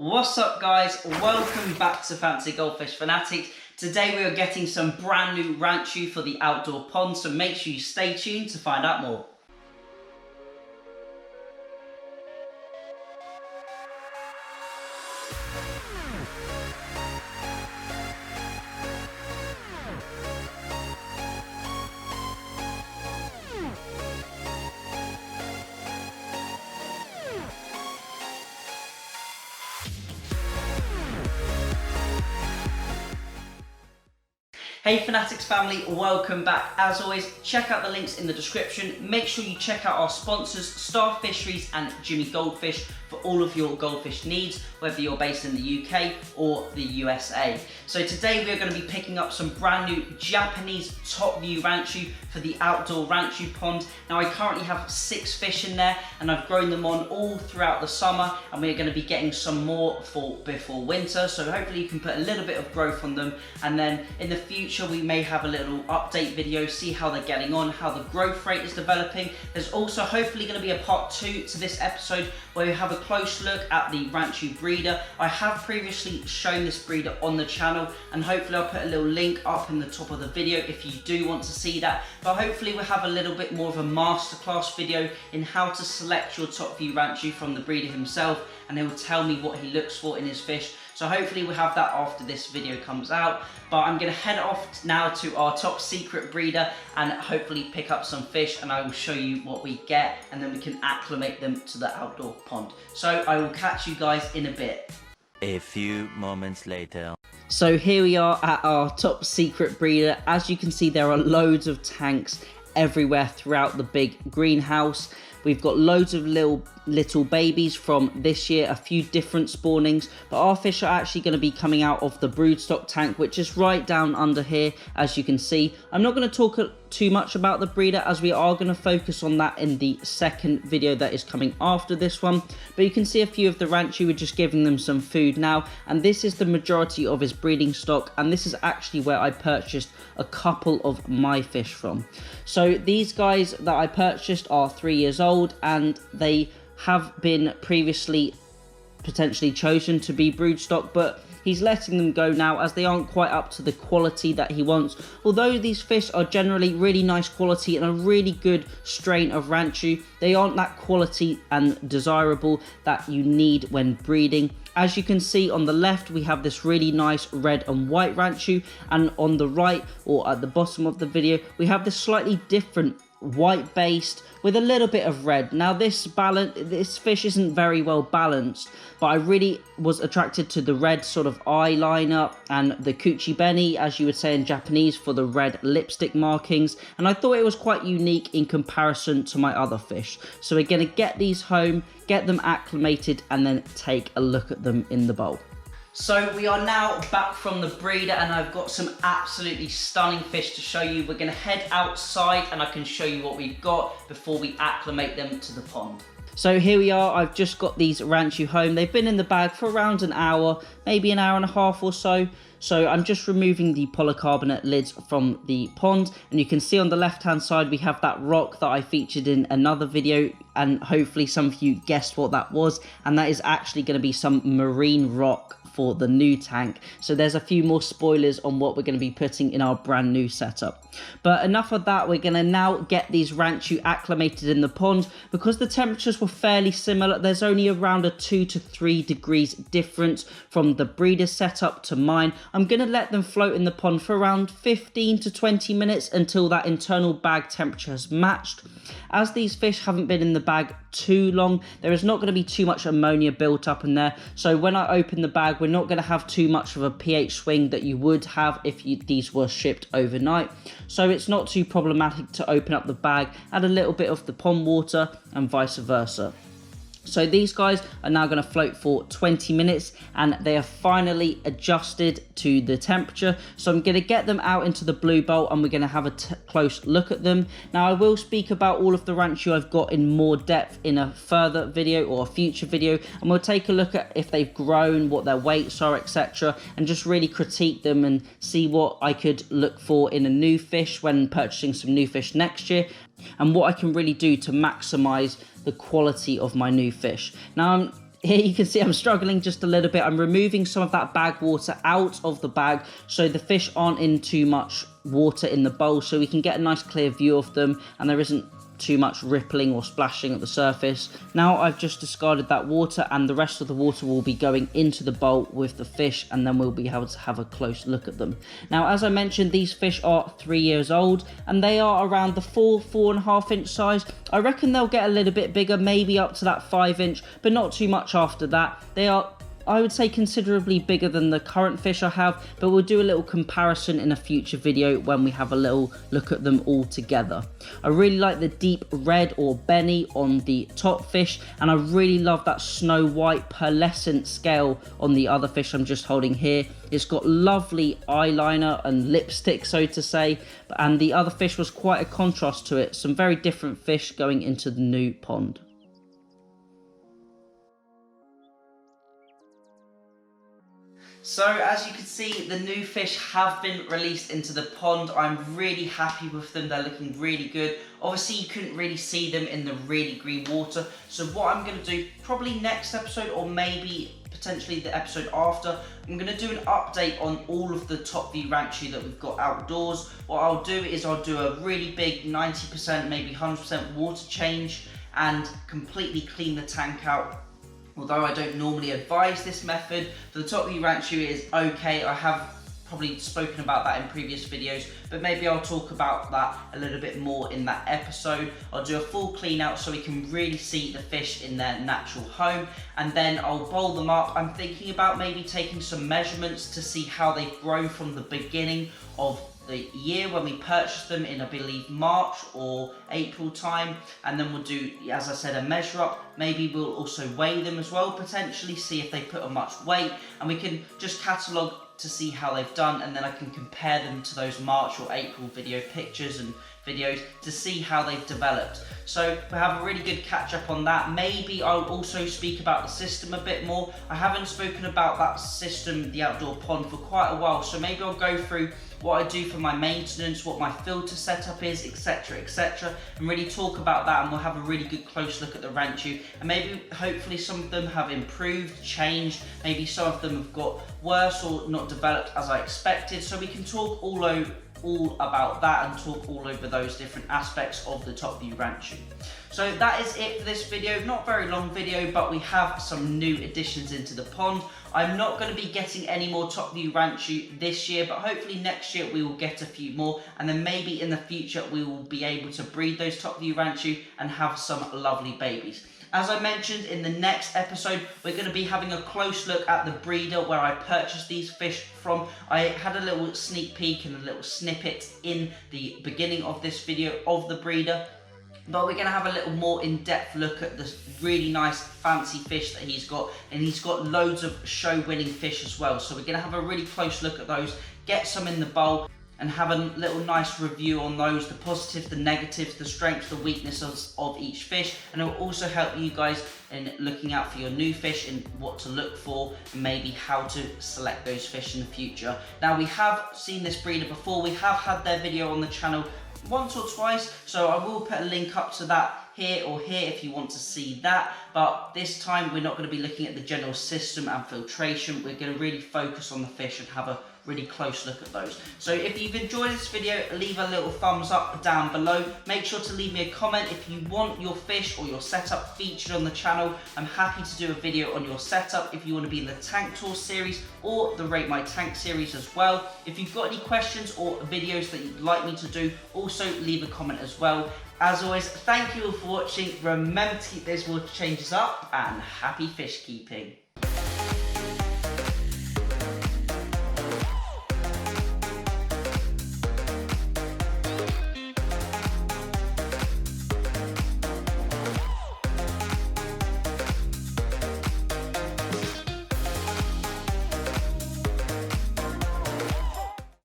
What's up guys, welcome back to Fancy Goldfish Fanatics. Today we are getting some brand new Ranchu for the outdoor pond, so make sure you stay tuned to find out more. Hey Fanatics family, welcome back. As always, check out the links in the description. Make sure you check out our sponsors, Star Fisheries and Jimmy Goldfish, for all of your goldfish needs, whether you're based in the UK or the USA. So today we are going to be picking up some brand new Japanese top view Ranchu for the outdoor Ranchu pond. Now I currently have 6 fish in there and I've grown them on all throughout the summer, and we're going to be getting some more for before winter. So hopefully you can put a little bit of growth on them, and then in the future we may have a little update video, see how they're getting on, how the growth rate is developing. There's also hopefully going to be a part 2 to this episode where we have a close look at the Ranchu breeder. I have previously shown this breeder on the channel, and hopefully I'll put a little link up in the top of the video if you do want to see that. But hopefully we'll have a little bit more of a masterclass video in how to select your top view Ranchu from the breeder himself, and he will tell me what he looks for in his fish. So hopefully we'll have that after this video comes out. But I'm going to head off now to our top secret breeder and hopefully pick up some fish, and I will show you what we get, and then we can acclimate them to the outdoor pond. So I will catch you guys in a bit. A few moments later. So here we are at our top secret breeder. As you can see, there are loads of tanks everywhere throughout the big greenhouse. We've got loads of little babies from this year, a few different spawnings, but our fish are actually going to be coming out of the broodstock tank, which is right down under here, as you can see. I'm not going to talk too much about the breeder, as we are going to focus on that in the second video that is coming after this one. But you can see a few of the Ranchu, we're just giving them some food now, and this is the majority of his breeding stock, and this is actually where I purchased a couple of my fish from. So these guys that I purchased are 3 years old, and they have been previously potentially chosen to be broodstock, but he's letting them go now as they aren't quite up to the quality that he wants. Although these fish are generally really nice quality and a really good strain of Ranchu, they aren't that quality and desirable that you need when breeding. As you can see on the left, we have this really nice red and white Ranchu, and on the right, or at the bottom of the video, we have this slightly different white based with a little bit of red. Now this fish isn't very well balanced, but I really was attracted to the red sort of eyeliner and the coochie benny, as you would say in Japanese, for the red lipstick markings, and I thought it was quite unique in comparison to my other fish. So we're going to get these home, get them acclimated, and then take a look at them in the bowl. So we are now back from the breeder, and I've got some absolutely stunning fish to show you. We're going to head outside and I can show you what we've got before we acclimate them to the pond. So here we are, I've just got these Ranchu home. They've been in the bag for around an hour, maybe an hour and a half or so. So I'm just removing the polycarbonate lids from the pond, and you can see on the left hand side we have that rock that I featured in another video, and hopefully some of you guessed what that was, and that is actually going to be some marine rock for the new tank. So there's a few more spoilers on what we're going to be putting in our brand new setup. But enough of that, we're going to now get these Ranchu acclimated in the pond. Because the temperatures were fairly similar, there's only around a 2 to 3 degrees difference from the breeder setup to mine. I'm going to let them float in the pond for around 15 to 20 minutes until that internal bag temperature has matched. As these fish haven't been in the bag too long, there is not going to be too much ammonia built up in there. So when I open the bag, we're not going to have too much of a pH swing that you would have if these were shipped overnight. So it's not too problematic to open up the bag, add a little bit of the pond water, and vice versa. So these guys are now going to float for 20 minutes and they are finally adjusted to the temperature. So I'm going to get them out into the blue bowl and we're going to have a close look at them. Now I will speak about all of the Ranchu I've got in more depth in a further video or a future video, and we'll take a look at if they've grown, what their weights are, etc., and just really critique them and see what I could look for in a new fish when purchasing some new fish next year, and what I can really do to maximize the quality of my new fish. Now I'm Here you can see I'm struggling just a little bit. I'm removing some of that bag water out of the bag so the fish aren't in too much water in the bowl, so we can get a nice clear view of them and there isn't too much rippling or splashing at the surface. Now I've just discarded that water and the rest of the water will be going into the bowl with the fish, and then we'll be able to have a close look at them. Now, as I mentioned, these fish are 3 years old and they are around the 4.5 inch size. I reckon they'll get a little bit bigger, maybe up to that 5 inch, but not too much after that. They are, I would say, considerably bigger than the current fish I have, but we'll do a little comparison in a future video when we have a little look at them all together. I really like the deep red or Benny on the top fish, and I really love that snow white pearlescent scale on the other fish I'm just holding here. It's got lovely eyeliner and lipstick, so to say, and the other fish was quite a contrast to it. Some very different fish going into the new pond. So as you can see, the new fish have been released into the pond. I'm really happy with them. They're looking really good. Obviously you couldn't really see them in the really green water. So what I'm going to do, probably next episode or maybe potentially the episode after, I'm going to do an update on all of the top view Ranchu that we've got outdoors. What I'll do is I'll do a really big 90%, maybe 100% water change and completely clean the tank out. Although I don't normally advise this method, for the top view Ranchu it is okay. I have probably spoken about that in previous videos, but maybe I'll talk about that a little bit more in that episode. I'll do a full clean out so we can really see the fish in their natural home, and then I'll bowl them up. I'm thinking about maybe taking some measurements to see how they've grown from the beginning of the year when we purchased them in, I believe, March or April time, and then we'll do, as I said, a measure up. Maybe we'll also weigh them as well, potentially see if they put on much weight, and we can just catalogue to see how they've done, and then I can compare them to those March or April video pictures and videos to see how they've developed. So we'll have a really good catch up on that. Maybe I'll also speak about the system a bit more. I haven't spoken about that system, the outdoor pond, for quite a while, so maybe I'll go through what I do for my maintenance, what my filter setup is, etc, and really talk about that, and we'll have a really good close look at the Ranchu, and maybe hopefully some of them have improved, changed, maybe some of them have got worse or not developed as I expected, so we can talk all about that and talk all over those different aspects of the top view Ranchu. So that is it for this video. Not very long video, but we have some new additions into the pond. I'm not going to be getting any more top view Ranchu this year, but hopefully next year we will get a few more, and then maybe in the future we will be able to breed those top view Ranchu and have some lovely babies. As I mentioned, in the next episode, we're going to be having a close look at the breeder where I purchased these fish from. I had a little sneak peek and a little snippet in the beginning of this video of the breeder, but we're going to have a little more in-depth look at this really nice fancy fish that he's got, and he's got loads of show-winning fish as well. So we're going to have a really close look at those, get some in the bowl, and have a little nice review on those, the positives, the negatives, the strengths, the weaknesses of each fish, and it will also help you guys in looking out for your new fish and what to look for, and maybe how to select those fish in the future. Now, we have seen this breeder before, we have had their video on the channel once or twice, so I will put a link up to that here or here if you want to see that, but this time we're not going to be looking at the general system and filtration. We're going to really focus on the fish and have a really close look at those. So if you've enjoyed this video, leave a little thumbs up down below. Make sure to leave me a comment if you want your fish or your setup featured on the channel. I'm happy to do a video on your setup if you want to be in the tank tour series or the Rate My Tank series as well. If you've got any questions or videos that you'd like me to do, also leave a comment as well. As always, thank you all for watching. Remember to keep those water changes up, and happy fish keeping.